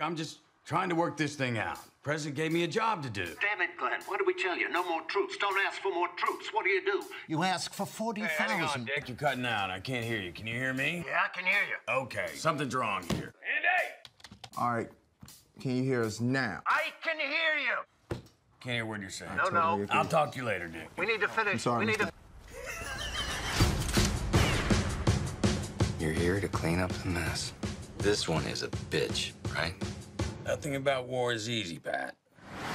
I'm just trying to work this thing out. President gave me a job to do. Damn it, Glenn. What did we tell you? No more troops. Don't ask for more troops. What do? You ask for 40,000. Hey, hang on, Dick. You're cutting out. I can't hear you. Can you hear me? Yeah, I can hear you. Okay. Something's wrong here. Andy! All right. Can you hear us now? I can hear you. Can't hear what you're saying. No, no. I'll talk to you later, Dick. We need to finish. I'm sorry, we need to... You're here to clean up the mess. This one is a bitch, right? Nothing about war is easy, Pat.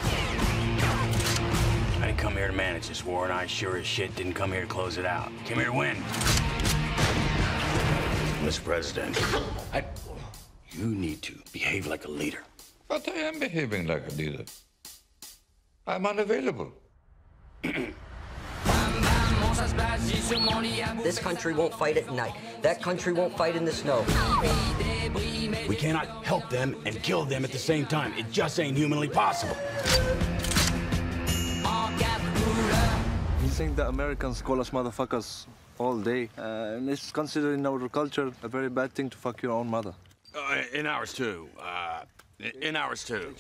I didn't come here to manage this war, and I sure as shit didn't come here to close it out. Came here to win. Mr. President, you need to behave like a leader. But I am behaving like a leader. I'm unavailable. This country won't fight at night. That country won't fight in the snow. We cannot help them and kill them at the same time. It just ain't humanly possible. You think the Americans call us motherfuckers all day, and it's considered in our culture a very bad thing to fuck your own mother. In ours too. In ours too.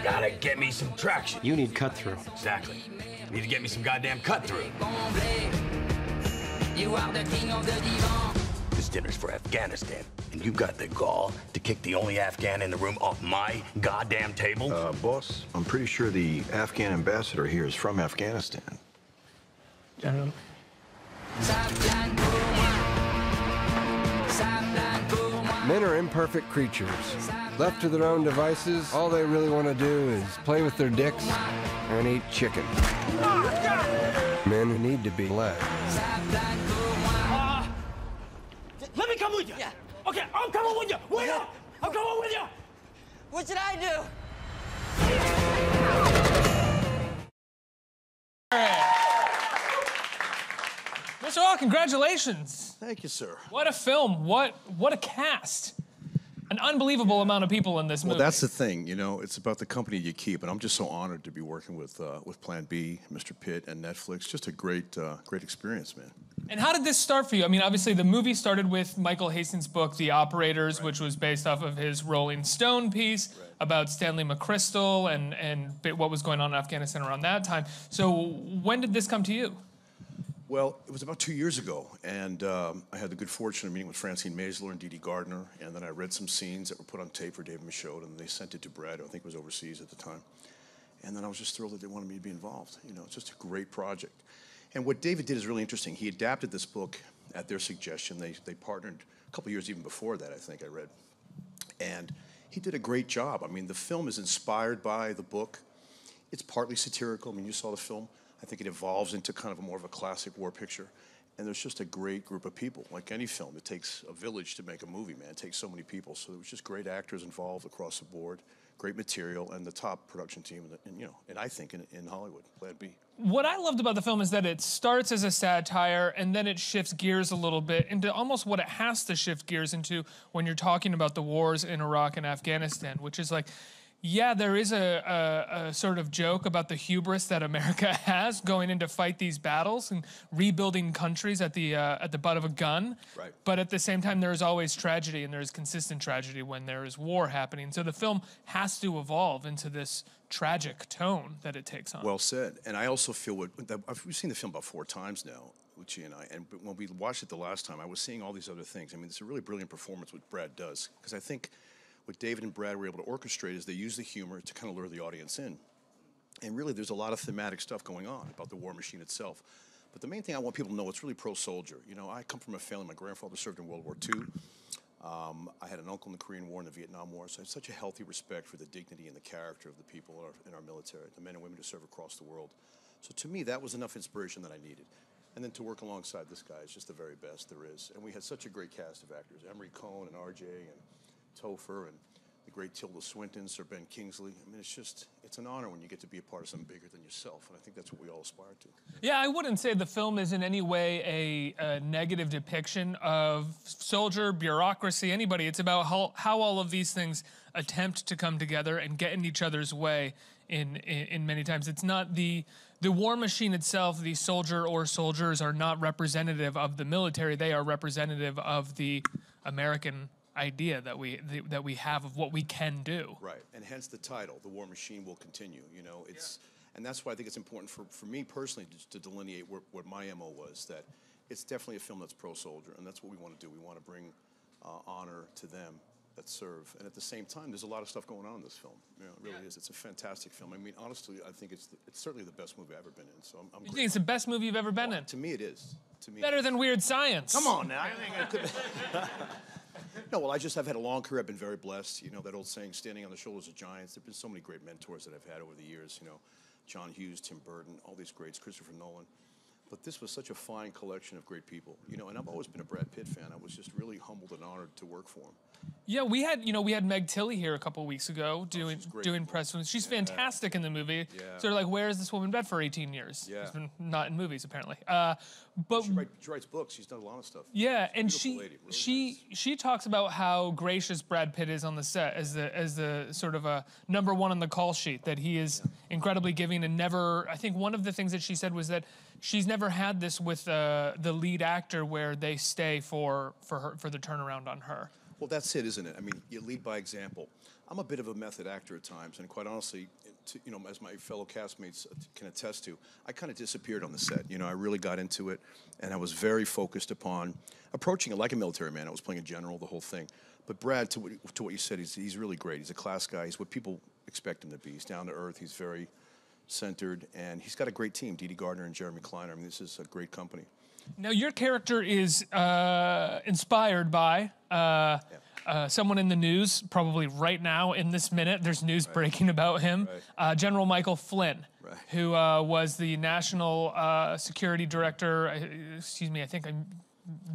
Gotta get me some traction. You need cut through. Exactly. Need to get me some goddamn cut through. This dinner's for Afghanistan, and you've got the gall to kick the only Afghan in the room off my goddamn table? Boss, I'm pretty sure the Afghan ambassador here is from Afghanistan. General. Men are imperfect creatures. Left to their own devices, all they really want to do is play with their dicks and eat chicken. Men need to be led. Let me come with you. Yeah. Okay, I'm coming with you. Wait up. I'm coming with you. What should I do? Mr. Hall, congratulations. Thank you, sir. What a film. What a cast. An unbelievable amount of people in this movie. Well, that's the thing, you know, it's about the company you keep, and I'm just so honored to be working with Plan B, Mr. Pitt, and Netflix. Just a great experience, man. And how did this start for you? I mean, obviously, the movie started with Michael Hastings' book, The Operators, which was based off of his Rolling Stone piece about Stanley McChrystal and what was going on in Afghanistan around that time. So when did this come to you? Well, it was about 2 years ago, and I had the good fortune of meeting with Francine Maisler and Dee Dee Gardner, and then I read some scenes that were put on tape for David Michod, and they sent it to Brad, who I think was overseas at the time. And then I was just thrilled that they wanted me to be involved. You know, it's just a great project. And what David did is really interesting. He adapted this book at their suggestion. They partnered a couple years even before that, I think I read. And he did a great job. I mean, the film is inspired by the book. It's partly satirical. I mean, you saw the film. I think it evolves into kind of more of a classic war picture. And there's just a great group of people. Like any film, it takes a village to make a movie, man. It takes so many people. So there was just great actors involved across the board, great material, and the top production team, and I think in Hollywood, Plan B. What I loved about the film is that it starts as a satire and then it shifts gears a little bit into almost what it has to shift gears into when you're talking about the wars in Iraq and Afghanistan, which is like, yeah, there is a sort of joke about the hubris that America has going in to fight these battles and rebuilding countries at the butt of a gun. Right. But at the same time, there is always tragedy, and there is consistent tragedy when there is war happening. So the film has to evolve into this tragic tone that it takes on. Well said. And I also feel we've seen the film about 4 times now, Uchi and I. And when we watched it the last time, I was seeing all these other things. I mean, it's a really brilliant performance what Brad does, because I think what David and Brad were able to orchestrate is they use the humor to kind of lure the audience in. And really, there's a lot of thematic stuff going on about the war machine itself. But the main thing I want people to know, it's really pro-soldier. You know, I come from a family, my grandfather served in World War II. I had an uncle in the Korean War and the Vietnam War, so I have such a healthy respect for the dignity and the character of the people in our military, the men and women who serve across the world. So to me, that was enough inspiration that I needed. And then to work alongside this guy is just the very best there is. And we had such a great cast of actors, Emery Cohen and RJ and Topher and the great Tilda Swinton, Sir Ben Kingsley. I mean, it's an honor when you get to be a part of something bigger than yourself, and I think that's what we all aspire to. Yeah, I wouldn't say the film is in any way a negative depiction of soldier, bureaucracy, anybody. It's about how all of these things attempt to come together and get in each other's way in many times. It's not the war machine itself, the soldier or soldiers are not representative of the military. They are representative of the American idea that we have of what we can do. Right, and hence the title, The War Machine Will Continue. You know, it's, and that's why I think it's important for me personally to delineate what my MO was, that it's definitely a film that's pro-soldier, and that's what we want to do. We want to bring honor to them that serve, and at the same time, there's a lot of stuff going on in this film. You know, it really is. It's a fantastic film. I mean, honestly, I think it's certainly the best movie I've ever been in. So I'm You think it's the best movie you've ever been in? To me, it is. To me, better than Weird Science. Come on now. I think I could. No, well, I've had a long career. I've been very blessed. You know, that old saying, standing on the shoulders of giants. There have been so many great mentors that I've had over the years. You know, John Hughes, Tim Burton, all these greats, Christopher Nolan. But this was such a fine collection of great people. You know, and I've always been a Brad Pitt fan. I was just really humbled and honored to work for him. Yeah, we had Meg Tilly here a couple of weeks ago doing press. She's fantastic in the movie. Yeah. Sort of like, where has this woman been for 18 years? Yeah. She's been not in movies apparently. But she writes books. She's done a lot of stuff. Yeah, and lady, she talks about how gracious Brad Pitt is on the set as the sort of a number one on the call sheet, that he is incredibly giving and never. I think one of the things that she said was that she's never had this with the lead actor where they stay for the turnaround on her. Well, that's it, isn't it? I mean, you lead by example. I'm a bit of a method actor at times, and quite honestly, you know, as my fellow castmates can attest to, I kind of disappeared on the set. You know, I really got into it, and I was very focused upon approaching it like a military man. I was playing a general, the whole thing. But Brad, to what you said, he's really great. He's a class guy. He's what people expect him to be. He's down to earth. He's very centered, and he's got a great team, Dee Dee Gardner and Jeremy Kleiner. I mean, this is a great company. Now, your character is inspired by someone in the news, probably right now in this minute. There's news breaking about him, General Michael Flynn, who was the National Security Director. Excuse me, I think I'm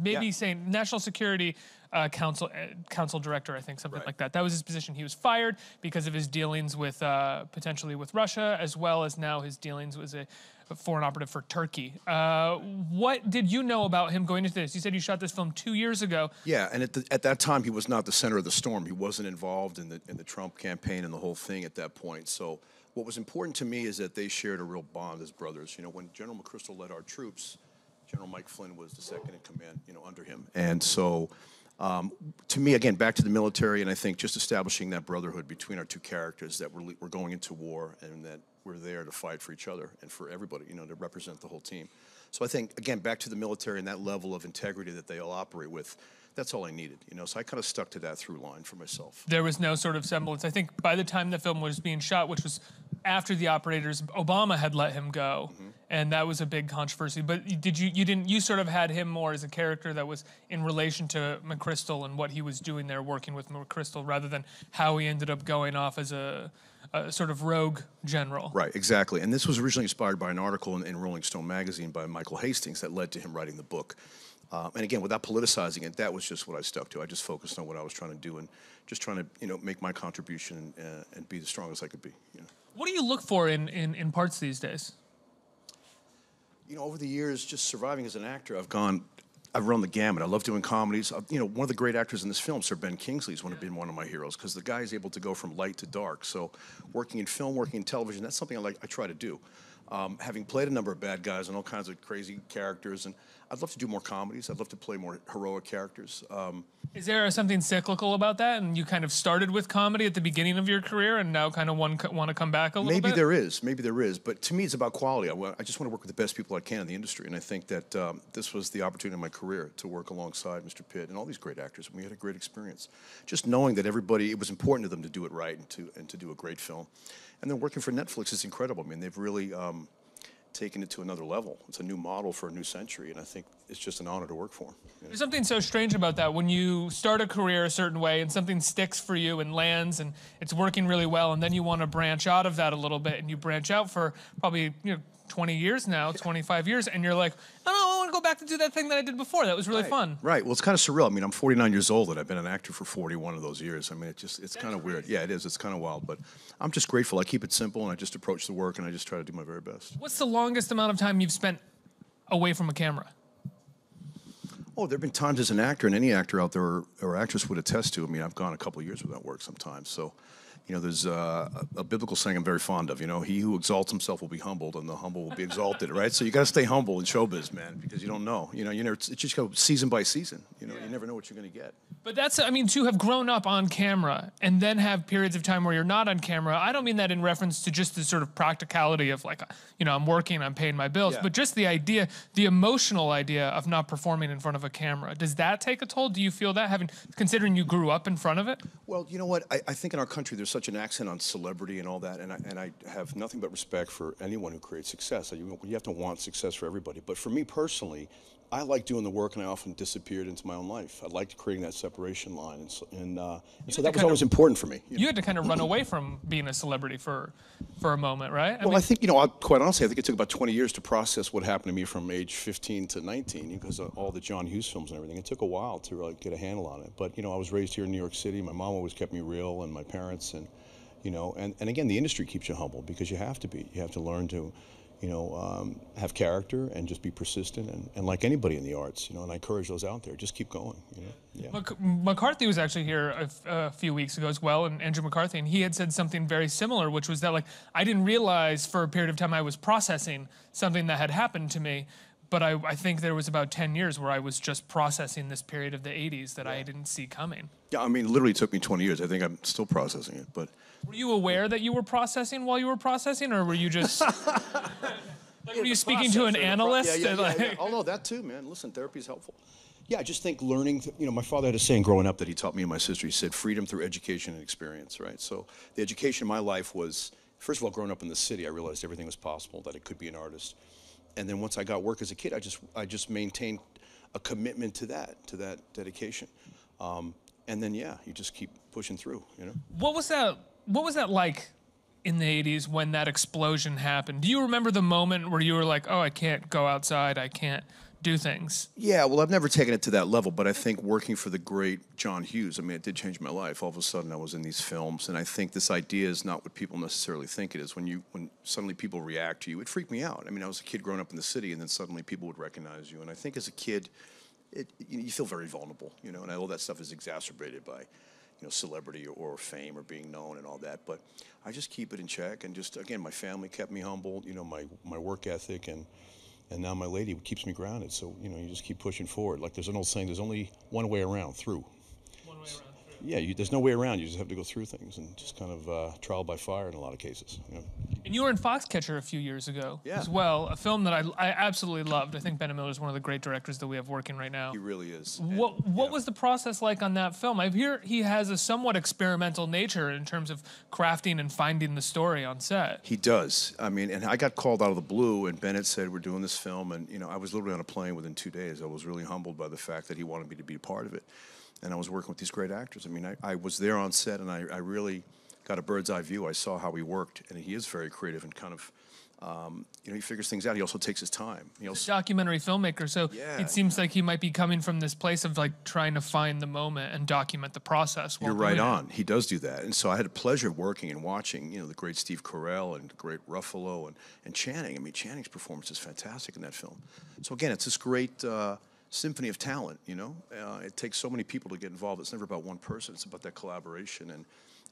maybe saying National Security Council Director, I think, something like that. That was his position. He was fired because of his dealings with potentially with Russia, as well as now his dealings with a foreign operative for Turkey. What did you know about him going into this? You said you shot this film 2 years ago. Yeah, and at that time, he was not the center of the storm. He wasn't involved in the Trump campaign and the whole thing at that point. So what was important to me is that they shared a real bond as brothers. You know, when General McChrystal led our troops, General Mike Flynn was the second in command, you know, under him. And so to me, again, back to the military, and I think just establishing that brotherhood between our two characters, that we're going into war and that we're there to fight for each other and for everybody, you know, to represent the whole team. So I think, again, back to the military and that level of integrity that they all operate with, that's all I needed, you know, so I kind of stuck to that through line for myself. There was no sort of semblance. I think by the time the film was being shot, which was after the operators, Obama had let him go, and that was a big controversy. But you sort of had him more as a character that was in relation to McChrystal and what he was doing there, working with McChrystal, rather than how he ended up going off as a sort of rogue general. Right, exactly. And this was originally inspired by an article in Rolling Stone magazine by Michael Hastings that led to him writing the book. And again, without politicizing it, that was just what I stuck to. I just focused on what I was trying to do and just trying to, you know, make my contribution and be the strongest I could be. You know. What do you look for in parts these days? You know, over the years, just surviving as an actor, I've run the gamut. I love doing comedies. You know, one of the great actors in this film, Sir Ben Kingsley, has been one of my heroes because the guy is able to go from light to dark. So working in film, working in television, that's something I try to do. Having played a number of bad guys and all kinds of crazy characters, and I'd love to do more comedies. I'd love to play more heroic characters. Is there something cyclical about that? And you kind of started with comedy at the beginning of your career and now kind of want to come back a little bit? Maybe there is. But to me, it's about quality. I just want to work with the best people I can in the industry. And I think that this was the opportunity in my career to work alongside Mr. Pitt and all these great actors. And we had a great experience. Just knowing that everybody, it was important to them to do it right and to do a great film. And then working for Netflix is incredible. I mean, they've really taken it to another level. It's a new model for a new century, and I think it's just an honor to work for them. You know? There's something so strange about that. When you start a career a certain way and something sticks for you and lands and it's working really well, and then you want to branch out of that a little bit, and you branch out for probably 20 years now, 25 years, and you're like, oh, no, I want to go back to do that thing that I did before. That was really fun. Right. Well, it's kind of surreal. I mean, I'm 49 years old, and I've been an actor for 41 of those years. I mean, it's kind of weird. Yeah, it is. It's kind of wild, but I'm just grateful. I keep it simple, and I just approach the work, and I just try to do my very best. What's the longest amount of time you've spent away from a camera? Oh, there have been times as an actor, and any actor out there or actress would attest to. I mean, I've gone a couple of years without work sometimes. So, You know, there's a biblical saying I'm very fond of, you know, he who exalts himself will be humbled and the humble will be exalted, right? So you got to stay humble in showbiz, man, because you don't know. You know, it's just go season by season. You know, you never know what you're going to get. But that's, I mean, to have grown up on camera and then have periods of time where you're not on camera, I don't mean that in reference to just the sort of practicality of like, you know, I'm working, I'm paying my bills, but just the idea, the emotional idea of not performing in front of a camera. Does that take a toll? Do you feel that, considering you grew up in front of it? Well, you know what? I think in our country there's such an accent on celebrity and all that, and I have nothing but respect for anyone who creates success. You have to want success for everybody. But for me personally, I like doing the work, and I often disappeared into my own life. I liked creating that separation line, and so that was always important for me. You had to kind of run away from being a celebrity for a moment, right? I think, you know, quite honestly, I think it took about 20 years to process what happened to me from age 15 to 19 because of all the John Hughes films and everything. It took a while to really get a handle on it. But, you know, I was raised here in New York City. My mom always kept me real, and my parents, and, you know, and again, the industry keeps you humble because you have to be. You have to learn to, you know, have character and just be persistent and like anybody in the arts, you know, and I encourage those out there, just keep going, you know. Yeah. McCarthy was actually here a few weeks ago as well, and Andrew McCarthy, and he had said something very similar, which was that, like, I didn't realize for a period of time I was processing something that had happened to me, but I think there was about 10 years where I was just processing this period of the 80s that I didn't see coming. Yeah, I mean, it literally took me 20 years. I think I'm still processing it, but... Were you aware that you were processing while you were processing, or were you just... Like, were you speaking to an analyst? Yeah. Oh, no, that too, man. Listen, therapy is helpful. Yeah, I just think learning, you know, my father had a saying growing up that he taught me and my sister. He said, freedom through education and experience, right? So the education in my life was, first of all, growing up in the city, I realized everything was possible, that I could be an artist. And then once I got work as a kid, I just maintained a commitment to that dedication. And then, yeah, you just keep pushing through, you know? What was that like in the 80s when that explosion happened? Do you remember the moment where you were like, oh, I can't go outside, I can't do things? Yeah, well, I've never taken it to that level, but I think working for the great John Hughes, I mean, it did change my life. All of a sudden, I was in these films, and I think this idea is not what people necessarily think it is. When suddenly people react to you, it freaked me out. I mean, I was a kid growing up in the city, and then suddenly people would recognize you, and I think as a kid, you feel very vulnerable, you know, and all that stuff is exacerbated by, you know, celebrity or fame or being known and all that. But I just keep it in check, and just, again, my family kept me humble, you know, my work ethic, and now my lady keeps me grounded. So, you know, you just keep pushing forward. Like there's an old saying, there's only one way around, through. One way around, through. Yeah, there's no way around. You just have to go through things and just kind of trial by fire in a lot of cases. You know? And you were in Foxcatcher a few years ago as well, a film that I absolutely loved. I think Ben Miller is one of the great directors that we have working right now. He really is. What was the process like on that film? I hear he has a somewhat experimental nature in terms of crafting and finding the story on set. He does. I mean, and I got called out of the blue, and Bennett said, we're doing this film, and, you know, I was literally on a plane within 2 days. I was really humbled by the fact that he wanted me to be a part of it. And I was working with these great actors. I mean, I was there on set, and I really got a bird's eye view. I saw how he worked, and he is very creative and kind of, you know, he figures things out. He also takes his time. He's a documentary filmmaker, so it seems like he might be coming from this place of like trying to find the moment and document the process. You're right on. He does do that. And so I had a pleasure of working and watching, you know, the great Steve Carell and the great Ruffalo and Channing. I mean, Channing's performance is fantastic in that film. So again, it's this great symphony of talent, you know? It takes so many people to get involved. It's never about one person. It's about that collaboration.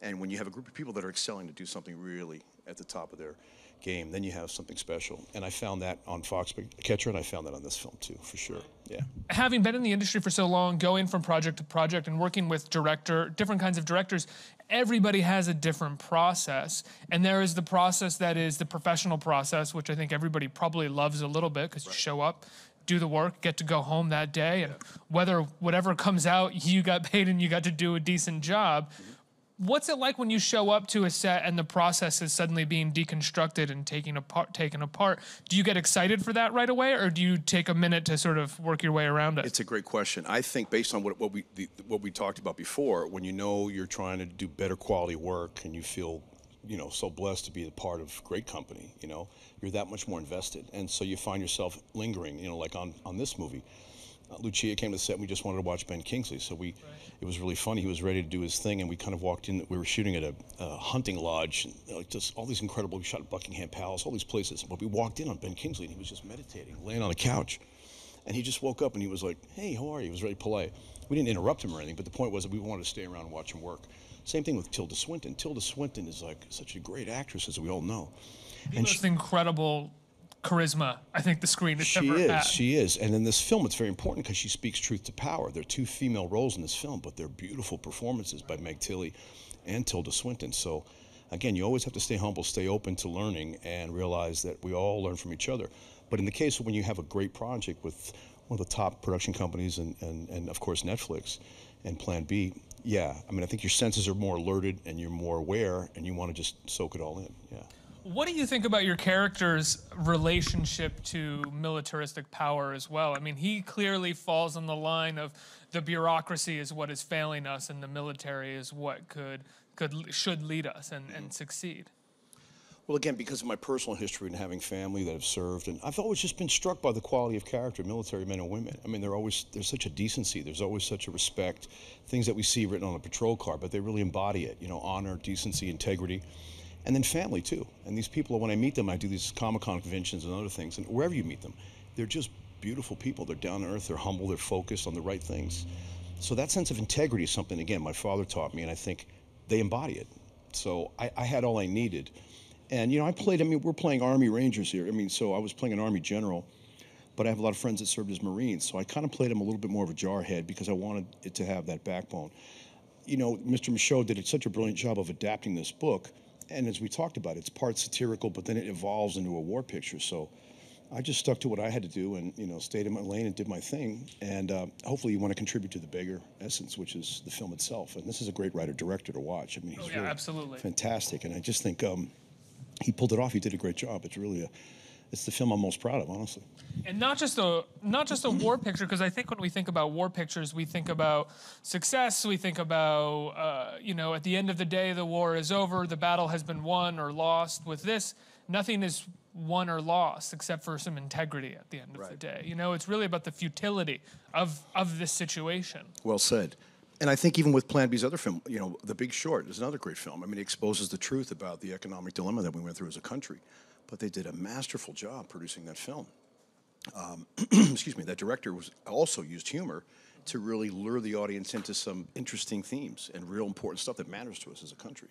And when you have a group of people that are excelling to do something really at the top of their game, then you have something special. And I found that on Foxcatcher, and I found that on this film too, for sure. Yeah. Having been in the industry for so long, going from project to project and working with different kinds of directors, everybody has a different process. And there is the process that is the professional process, which I think everybody probably loves a little bit because you show up, do the work, get to go home that day, and whatever comes out, you got paid and you got to do a decent job. What's it like when you show up to a set and the process is suddenly being deconstructed and taken apart? Do you get excited for that right away, or do you take a minute to sort of work your way around it? It's a great question. I think based on what we talked about before, when you know you're trying to do better quality work and you feel, you know, so blessed to be a part of great company, you know, you're that much more invested. And so you find yourself lingering, you know, like on this movie. Lucia came to the set and we just wanted to watch Ben Kingsley. So it was really funny. He was ready to do his thing, and we kind of walked in. We were shooting at a hunting lodge, and, like, just all these incredible, we shot at Buckingham Palace, all these places. But we walked in on Ben Kingsley, and he was just meditating, laying on a couch. And he just woke up and he was like, hey, how are you? He was very polite. We didn't interrupt him or anything, but the point was that we wanted to stay around and watch him work. Same thing with Tilda Swinton. Tilda Swinton is like such a great actress, as we all know. The most incredible charisma I think the screen has ever had. She is. And in this film, it's very important because she speaks truth to power. There are 2 female roles in this film, but they're beautiful performances by Meg Tilly and Tilda Swinton. So, again, you always have to stay humble, stay open to learning, and realize that we all learn from each other. But in the case of when you have a great project with one of the top production companies and of course, Netflix and Plan B, yeah, I mean, I think your senses are more alerted and you're more aware and you want to just soak it all in, yeah. What do you think about your character's relationship to militaristic power as well? I mean, he clearly falls on the line of the bureaucracy is what is failing us and the military is what should lead us and succeed. Well, again, because of my personal history and having family that have served, and I've always just been struck by the quality of character, military men and women. I mean, there's such a decency, there's always such a respect, things that we see written on a patrol car, but they really embody it, you know, honor, decency, integrity, and then family too. And these people, when I meet them, I do these Comic-Con conventions and other things, and wherever you meet them, they're just beautiful people. They're down to earth, they're humble, they're focused on the right things. So that sense of integrity is something, again, my father taught me, and I think they embody it. So I had all I needed. And, you know, we're playing Army Rangers here. I mean, so I was playing an Army general, but I have a lot of friends that served as Marines. So I kind of played him a little bit more of a jarhead because I wanted it to have that backbone. You know, Mr. Michod did such a brilliant job of adapting this book. And as we talked about, it's part satirical, but then it evolves into a war picture. So I just stuck to what I had to do and, you know, stayed in my lane and did my thing. And hopefully you want to contribute to the bigger essence, which is the film itself. And this is a great writer-director to watch. I mean, he's really absolutely fantastic. And I just think he pulled it off. He did a great job. It's really it's the film I'm most proud of, honestly. And not just a war picture, because I think when we think about war pictures, we think about success. We think about you know, at the end of the day, the war is over. The battle has been won or lost. With this, nothing is won or lost except for some integrity at the end of the day. You know, it's really about the futility of this situation. Well said. And I think even with Plan B's other film, you know, The Big Short is another great film. I mean, it exposes the truth about the economic dilemma that we went through as a country. But they did a masterful job producing that film. Excuse me, that director also used humor to really lure the audience into some interesting themes and real important stuff that matters to us as a country.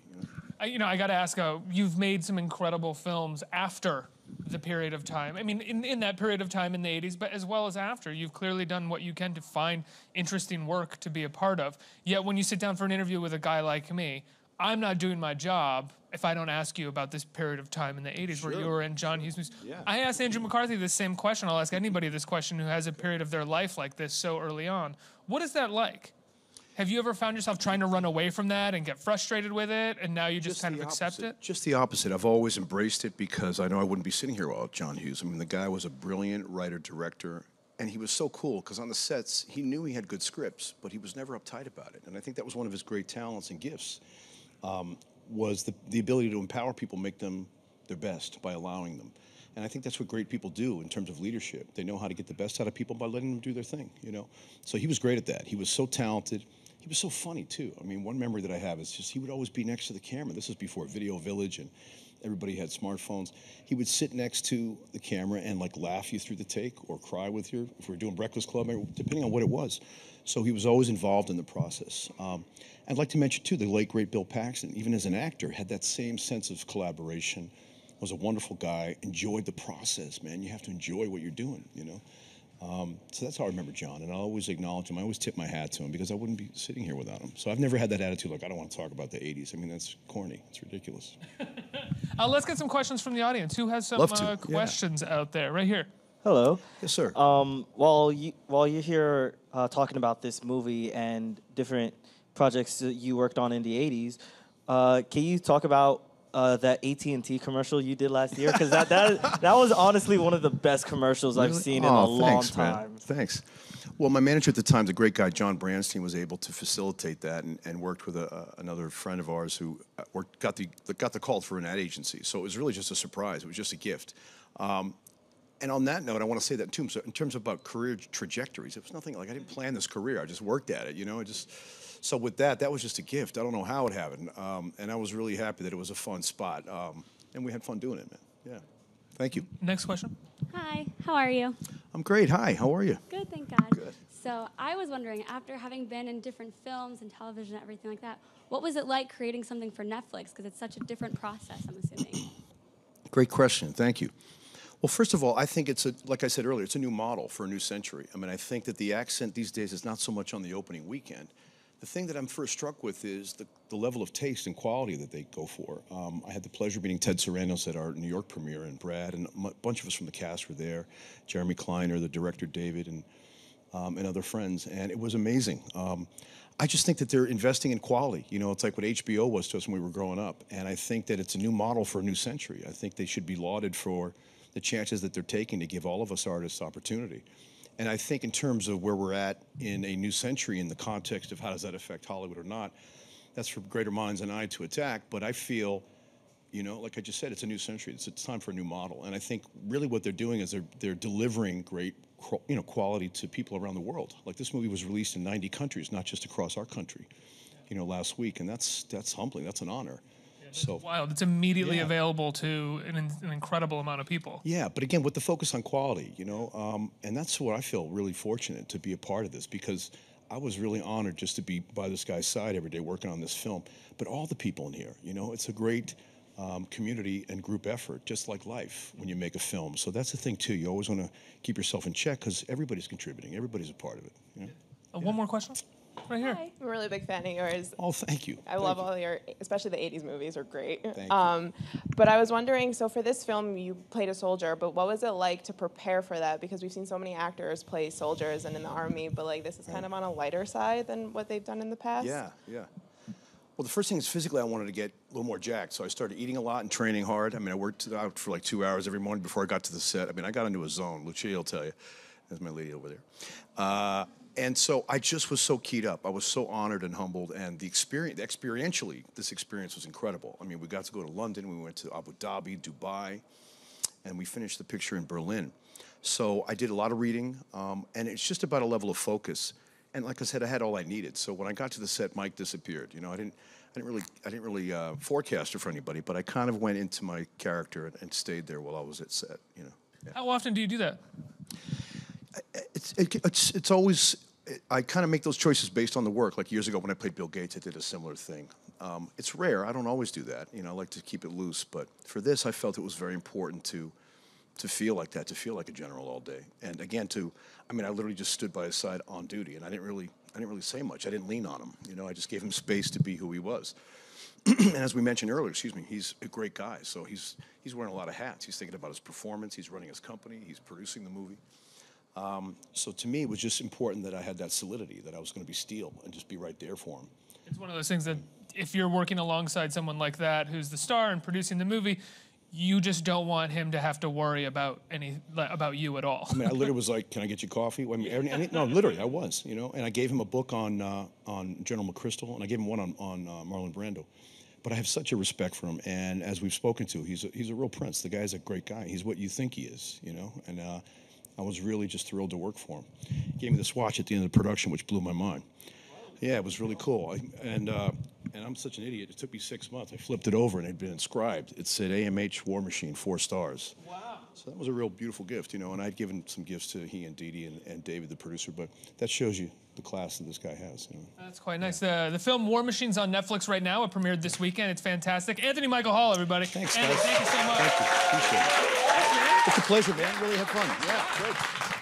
You know, I got to ask, you've made some incredible films after the period of time. I mean, in that period of time in the 80s, but as well as after. You've clearly done what you can to find interesting work to be a part of. Yet when you sit down for an interview with a guy like me, I'm not doing my job if I don't ask you about this period of time in the 80s where you were in John Hughes movies. Yeah. I asked Andrew McCarthy the same question. I'll ask anybody this question who has a period of their life like this so early on. What is that like? Have you ever found yourself trying to run away from that and get frustrated with it, and now you just kind of accept it? Just the opposite. I've always embraced it because I know I wouldn't be sitting here without John Hughes. I mean, the guy was a brilliant writer-director, and he was so cool because on the sets, he knew he had good scripts, but he was never uptight about it. And I think that was one of his great talents and gifts, was the ability to empower people, make them their best by allowing them. And I think that's what great people do in terms of leadership. They know how to get the best out of people by letting them do their thing, you know? So he was great at that. He was so talented. He was so funny, too. I mean, one memory that I have is just he would always be next to the camera. This was before Video Village and everybody had smartphones. He would sit next to the camera and, like, laugh you through the take or cry with you if we were doing Breakfast Club, depending on what it was. So he was always involved in the process. I'd like to mention, too, the late, great Bill Paxton, even as an actor, had that same sense of collaboration, was a wonderful guy, enjoyed the process, man. You have to enjoy what you're doing, you know? So that's how I remember John, and I always acknowledge him. I always tip my hat to him because I wouldn't be sitting here without him. So I've never had that attitude like, I don't want to talk about the 80s. I mean, that's corny. It's ridiculous. Let's get some questions from the audience. Who has some questions out there? Right here. Hello. Yes, sir. While you're here talking about this movie and different projects that you worked on in the 80s, can you talk about that AT&T commercial you did last year? Because that was honestly one of the best commercials I've seen in a long time. Man. Thanks. Well, my manager at the time, the great guy John Branstein, was able to facilitate that and worked with another friend of ours who got the call for an ad agency. So it was really just a surprise. It was just a gift. And on that note, I want to say that too. So in terms of about career trajectories, it was nothing like I didn't plan this career. I just worked at it, you know. So with that was just a gift. I don't know how it happened, and I was really happy that it was a fun spot, and we had fun doing it, man. Yeah. Thank you. Next question. Hi, how are you? I'm great. Hi, how are you? Good, thank God. Good. So I was wondering, after having been in different films and television and everything like that, what was it like creating something for Netflix? Because it's such a different process, I'm assuming. Great question. Thank you. Well, first of all, I think like I said earlier, it's a new model for a new century. I mean, I think that the accent these days is not so much on the opening weekend. The thing that I'm first struck with is the level of taste and quality that they go for. I had the pleasure of meeting Ted Sarandos at our New York premiere, and Brad and a bunch of us from the cast were there. Jeremy Kleiner, the director David, and other friends, and it was amazing. I just think that they're investing in quality. You know, it's like what HBO was to us when we were growing up, and I think that it's a new model for a new century. I think they should be lauded for the chances that they're taking to give all of us artists opportunity. And I think in terms of where we're at in a new century, in the context of how does that affect Hollywood or not, that's for greater minds than I to attack. But I feel, you know, like I just said, it's a new century. It's time for a new model. And I think really what they're doing is they're delivering great, you know, quality to people around the world. Like this movie was released in 90 countries, not just across our country, you know, last week. And that's humbling. That's an honor. So wild. It's immediately available to an incredible amount of people. Yeah, but again, with the focus on quality, you know, and that's what I feel really fortunate to be a part of this, because I was really honored just to be by this guy's side every day working on this film. But all the people in here, you know, it's a great community and group effort, just like life when you make a film. So that's the thing too. You always want to keep yourself in check because everybody's contributing. Everybody's a part of it. You know? One more question? Right here. Hi. I'm a really big fan of yours. Oh, thank you. I love all your, especially the 80s movies are great. Thank you. But I was wondering, so for this film, you played a soldier, but what was it like to prepare for that? Because we've seen so many actors play soldiers and in the Army, but like this is kind of on a lighter side than what they've done in the past. Yeah, yeah. Well, the first thing is physically I wanted to get a little more jacked, so I started eating a lot and training hard. I mean, I worked out for like 2 hours every morning before I got to the set. I mean, I got into a zone. Lucia will tell you. There's my lady over there. And so I just was so keyed up. I was so honored and humbled, and experientially, this experience was incredible. I mean, we got to go to London, we went to Abu Dhabi, Dubai, and we finished the picture in Berlin. So I did a lot of reading, and it's just about a level of focus. And like I said, I had all I needed. So when I got to the set, Mike disappeared. You know, I didn't really forecast it for anybody, but I kind of went into my character and stayed there while I was at set. You know. Yeah. How often do you do that? It's always, I kind of make those choices based on the work. Like years ago when I played Bill Gates, I did a similar thing. It's rare. I don't always do that. You know, I like to keep it loose. But for this, I felt it was very important to feel like that, to feel like a general all day. And again, I mean, I literally just stood by his side on duty, and I didn't really say much. I didn't lean on him. You know, I just gave him space to be who he was. And as we mentioned earlier, he's a great guy. So he's wearing a lot of hats. He's thinking about his performance. He's running his company. He's producing the movie. So to me, it was just important that I had that solidity, that I was going to be steel and just be right there for him. It's one of those things that if you're working alongside someone like that, who's the star and producing the movie, you just don't want him to have to worry about about you at all. I mean, I literally was like, "Can I get you coffee?" I mean, no, literally, I was, you know. And I gave him a book on General McChrystal, and I gave him one on Marlon Brando. But I have such a respect for him, and as we've spoken to, he's a real prince. The guy's a great guy. He's what you think he is, you know. And I was really just thrilled to work for him. He gave me this watch at the end of the production, which blew my mind. Yeah, it was really cool. And I'm such an idiot. It took me 6 months. I flipped it over, and it had been inscribed. It said AMH War Machine, 4 stars. Wow. So that was a real beautiful gift, you know. And I'd given some gifts to he and Dee Dee and David, the producer. But that shows you the class that this guy has. You know? That's quite nice. The film War Machine's on Netflix right now. It premiered this weekend. It's fantastic. Anthony Michael Hall, everybody. Thanks, Anthony, guys. thank you so much. Thank you. Appreciate it. It's a pleasure, man. Really had fun. Yeah, great.